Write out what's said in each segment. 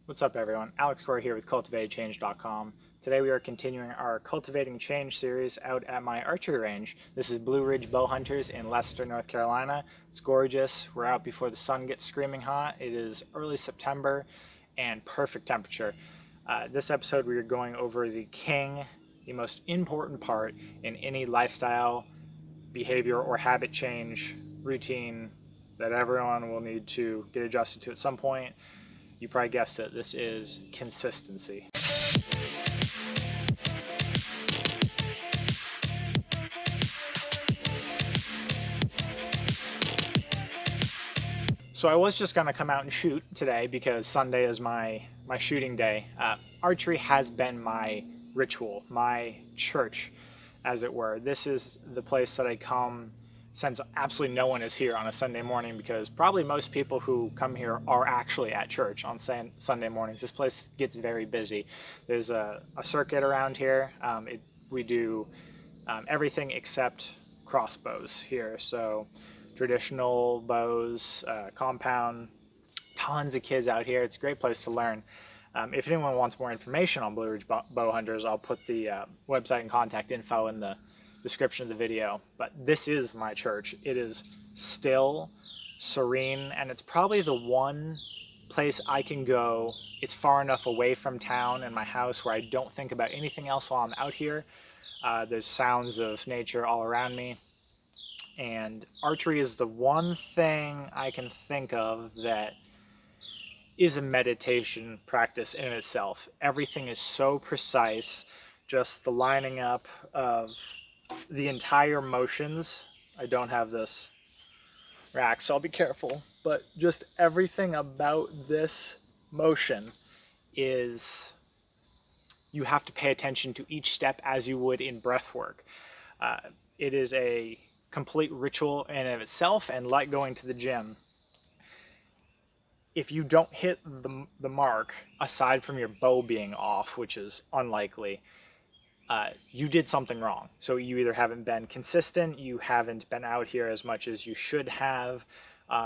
What's up everyone, Alex Corey here with cultivatechange.com. Today we are continuing our Cultivating Change series out at my archery range. This is Blue Ridge Bowhunters in Leicester, North Carolina. It's gorgeous. We're out before the sun gets screaming hot. It is early September and perfect temperature. This episode we are going over the most important part in any lifestyle, behavior, or habit change routine that everyone will need to get adjusted to at some point. You probably guessed it, this is consistency. So I was just gonna come out and shoot today because Sunday is my shooting day. Archery has been my ritual, my church, as it were. This is the place that I come since absolutely no one is here on a Sunday morning, because probably most people who come here are actually at church on Sunday mornings. This place gets very busy. There's a circuit around here. We do everything except crossbows here. So traditional bows, compound, tons of kids out here. It's a great place to learn. If anyone wants more information on Blue Ridge Bowhunters, I'll put the website and contact info in the description of the video. But this is my church. It is still, serene, and it's probably the one place I can go. It's far enough away from town and my house where I don't think about anything else while I'm out here. There's sounds of nature all around me. And archery is the one thing I can think of that is a meditation practice in itself. Everything is so precise, just the lining up of the entire motions. I don't have this rack, so I'll be careful, but just everything about this motion is, you have to pay attention to each step as you would in breathwork. It is a complete ritual in and of itself, and like going to the gym. If you don't hit the mark, aside from your bow being off, which is unlikely, you did something wrong. So you either haven't been consistent, you haven't been out here as much as you should have,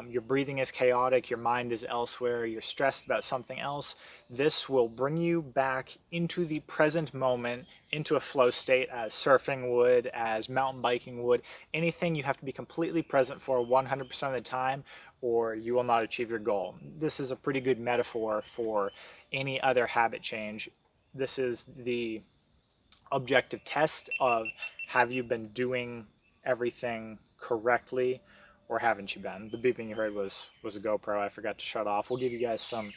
your breathing is chaotic, your mind is elsewhere, you're stressed about something else. This will bring you back into the present moment, into a flow state, as surfing would, as mountain biking would. Anything you have to be completely present for 100% of the time, or you will not achieve your goal. This is a pretty good metaphor for any other habit change. This is the objective test of, have you been doing everything correctly or haven't you been? The beeping you heard was a GoPro. I forgot to shut off. We'll give you guys some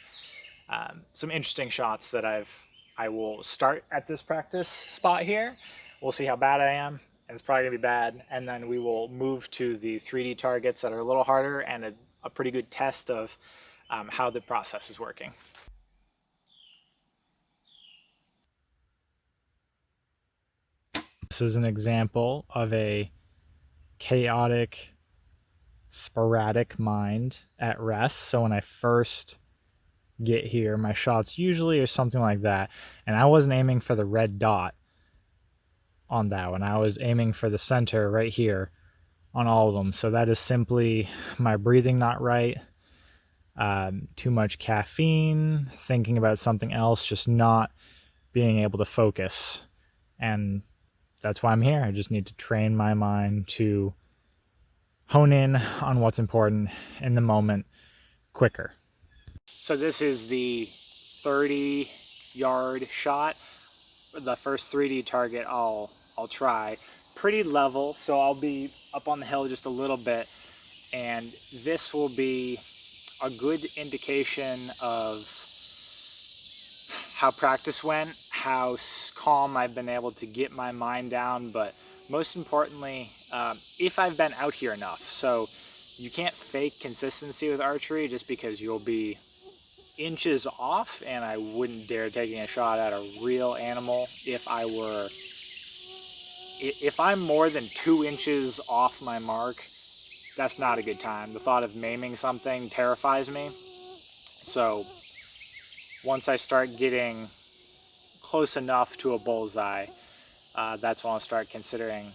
interesting shots that I will start at this practice spot here. We'll see how bad I am, and it's probably gonna be bad, and then we will move to the 3D targets that are a little harder and a pretty good test of how the process is working. This is an example of a chaotic, sporadic mind at rest. So when I first get here, my shots usually are something like that, and I wasn't aiming for the red dot on that one. I was aiming for the center right here on all of them. So that is simply my breathing not right, too much caffeine, thinking about something else, just not being able to focus. And that's why I'm here. I just need to train my mind to hone in on what's important in the moment quicker. So this is the 30-yard shot. The first 3D target I'll try. Pretty level, so I'll be up on the hill just a little bit, and this will be a good indication of how practice went, how calm I've been able to get my mind down, but most importantly, if I've been out here enough. So you can't fake consistency with archery just because you'll be inches off, and I wouldn't dare taking a shot at a real animal if I'm more than 2 inches off my mark. That's not a good time. The thought of maiming something terrifies me. So once I start getting close enough to a bullseye, that's when I'll start considering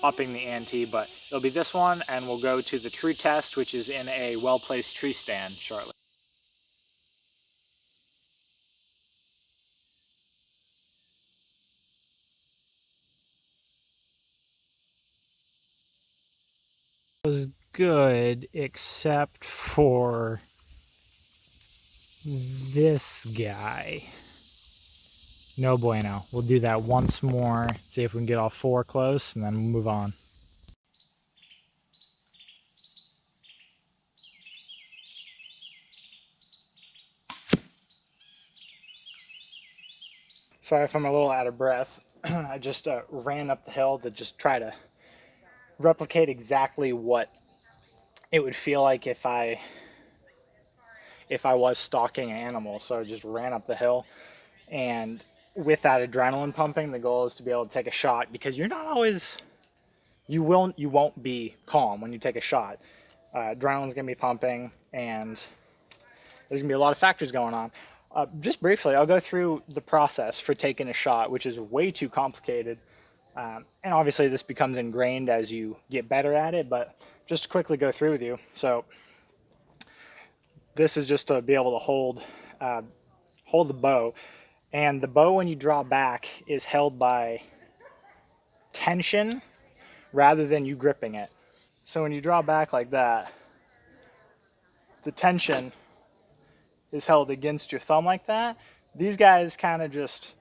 upping the ante. But it'll be this one, and we'll go to the tree test, which is in a well-placed tree stand shortly. Was good except for this guy. No bueno. We'll do that once more, see if we can get all 4 close, and then we'll move on. Sorry if I'm a little out of breath. I just ran up the hill to just try to replicate exactly what it would feel like if I was stalking an animal. So I just ran up the hill, and with that adrenaline pumping, the goal is to be able to take a shot, because you're not always, you won't be calm when you take a shot. Adrenaline's gonna be pumping, and there's gonna be a lot of factors going on. Just briefly, I'll go through the process for taking a shot, which is way too complicated. And obviously this becomes ingrained as you get better at it, but just to quickly go through with you. So this is just to be able to hold the bow. And the bow, when you draw back, is held by tension rather than you gripping it. So when you draw back like that, the tension is held against your thumb like that. These guys kind of just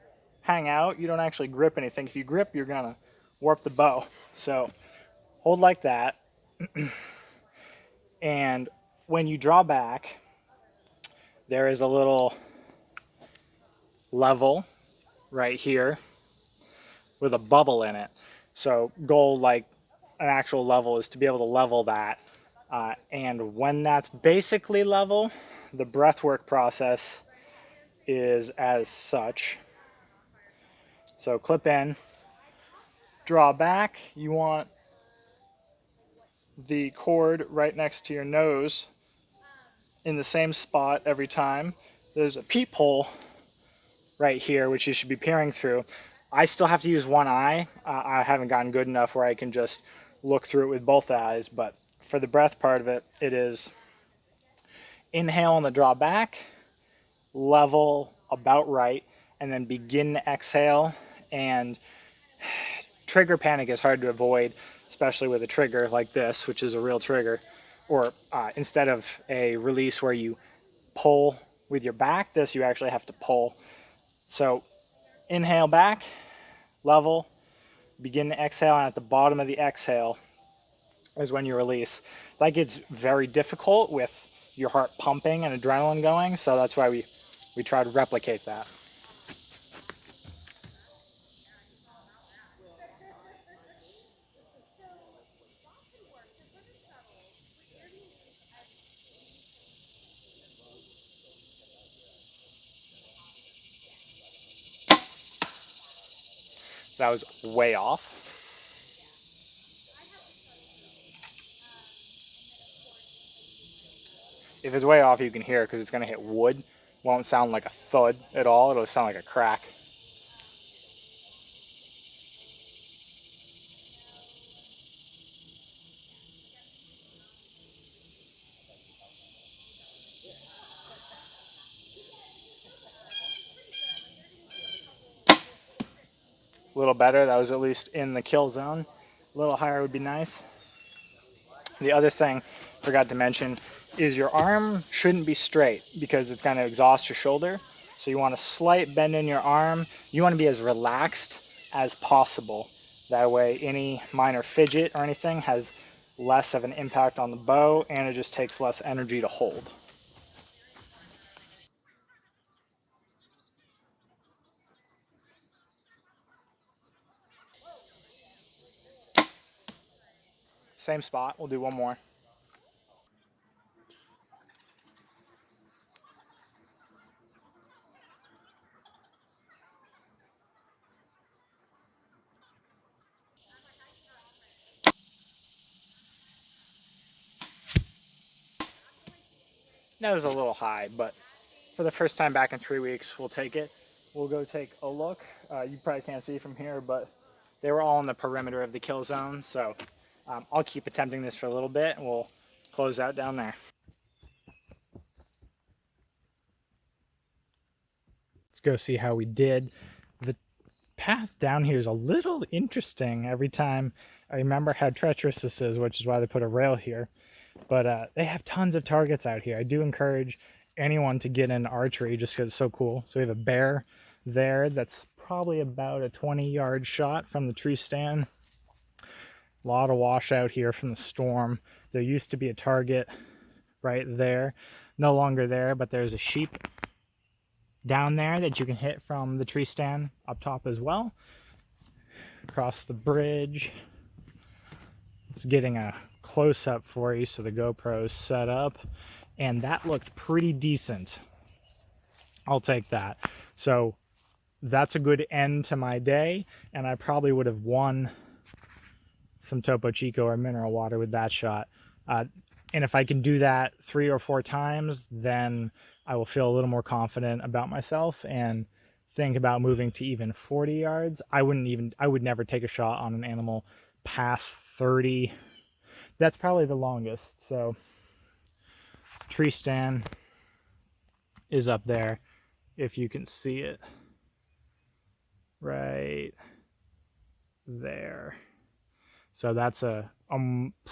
hang out. You don't actually grip anything. If you grip, you're gonna warp the bow. So hold like that. And when you draw back, there is a little level right here with a bubble in it. So goal, like an actual level, is to be able to level that. And when that's basically level, the breathwork process is as such. So clip in, draw back. You want the cord right next to your nose in the same spot every time. There's a peephole right here, which you should be peering through. I still have to use one eye. I haven't gotten good enough where I can just look through it with both eyes, but for the breath part of it, it is inhale on the draw back, level about right, and then begin to exhale. And trigger panic is hard to avoid, especially with a trigger like this, which is a real trigger, or instead of a release where you pull with your back, this you actually have to pull. So inhale back, level, begin to exhale, and at the bottom of the exhale is when you release. That gets very difficult with your heart pumping and adrenaline going, so that's why we try to replicate that. That was way off. If it's way off, you can hear it because it's going to hit wood. Won't sound like a thud at all. It'll sound like a crack. A little better. That was at least in the kill zone. A little higher would be nice. The other thing I forgot to mention is your arm shouldn't be straight because it's going to exhaust your shoulder. So you want a slight bend in your arm. You want to be as relaxed as possible. That way any minor fidget or anything has less of an impact on the bow, and it just takes less energy to hold. Same spot. We'll do one more. That was a little high, but for the first time back in 3 weeks, we'll take it. We'll go take a look. You probably can't see from here, but they were all in the perimeter of the kill zone. So I'll keep attempting this for a little bit, and we'll close out down there. Let's go see how we did. The path down here is a little interesting every time I remember how treacherous this is, which is why they put a rail here. But they have tons of targets out here. I do encourage anyone to get into archery just because it's so cool. So we have a bear there that's probably about a 20-yard shot from the tree stand. A lot of washout here from the storm. There used to be a target right there. No longer there, but there's a sheep down there that you can hit from the tree stand up top as well. Across the bridge. Just getting a close-up for you so the GoPro's set up, and that looked pretty decent. I'll take that. So that's a good end to my day, and I probably would have won some Topo Chico or mineral water with that shot. And if I can do that 3 or 4 times, then I will feel a little more confident about myself and think about moving to even 40 yards. I would never take a shot on an animal past 30. That's probably the longest. So tree stand is up there, if you can see it right there. So that's a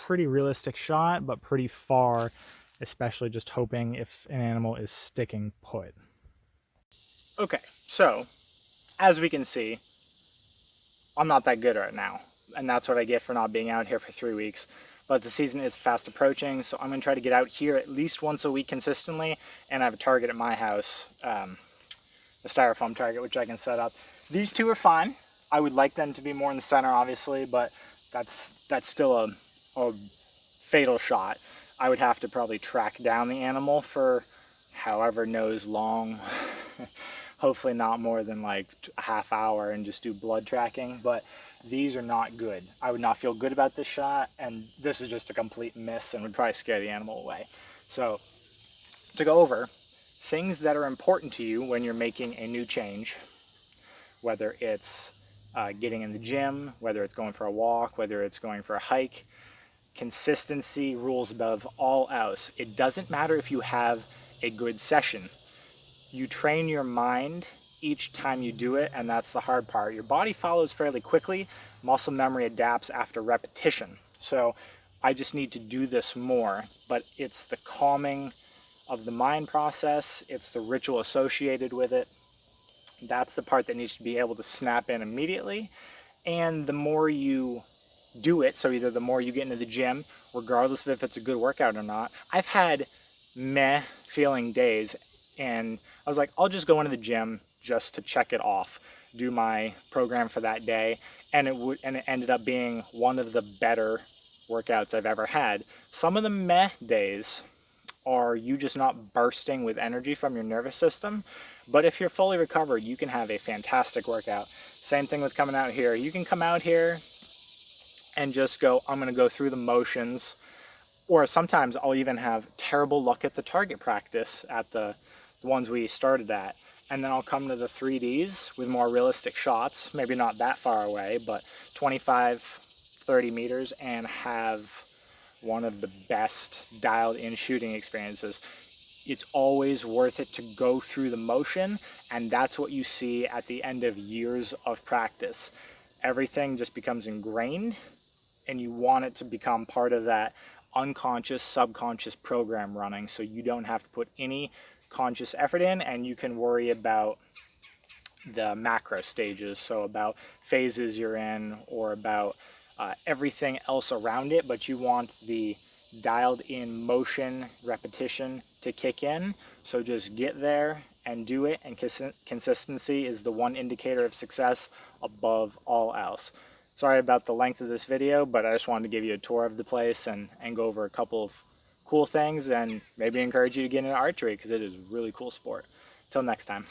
pretty realistic shot, but pretty far, especially just hoping if an animal is sticking put. Okay, so as we can see, I'm not that good right now, and that's what I get for not being out here for 3 weeks. But the season is fast approaching, so I'm going to try to get out here at least once a week consistently, and I have a target at my house, a styrofoam target, which I can set up. These two are fine. I would like them to be more in the center, obviously, but that's still a fatal shot. I would have to probably track down the animal for however knows long, hopefully not more than like a half hour, and just do blood tracking, but these are not good. I would not feel good about this shot, and this is just a complete miss and would probably scare the animal away. So to go over things that are important to you when you're making a new change, whether it's getting in the gym, whether it's going for a walk, whether it's going for a hike, consistency rules above all else. It doesn't matter if you have a good session. You train your mind each time you do it, and that's the hard part. Your body follows fairly quickly. Muscle memory adapts after repetition. So I just need to do this more, but it's the calming of the mind process. It's the ritual associated with it. That's the part that needs to be able to snap in immediately. And the more you do it, so either the more you get into the gym, regardless of if it's a good workout or not. I've had meh feeling days, and I was like, I'll just go into the gym just to check it off, do my program for that day, and it ended up being one of the better workouts I've ever had. Some of the meh days are you just not bursting with energy from your nervous system, but if you're fully recovered, you can have a fantastic workout. Same thing with coming out here. You can come out here and just go, I'm going to go through the motions, or sometimes I'll even have terrible luck at the target practice at the ones we started at, and then I'll come to the 3Ds with more realistic shots, maybe not that far away, but 25, 30 meters, and have one of the best dialed in shooting experiences. It's always worth it to go through the motion, and that's what you see at the end of years of practice. Everything just becomes ingrained, and you want it to become part of that unconscious, subconscious program running, so you don't have to put any conscious effort in, and you can worry about the macro stages, so about phases you're in, or about everything else around it, but you want the dialed in motion repetition to kick in. So just get there and do it, and consistency is the one indicator of success above all else. Sorry about the length of this video, but I just wanted to give you a tour of the place and go over a couple of cool things, and maybe encourage you to get into archery because it is a really cool sport. Till next time.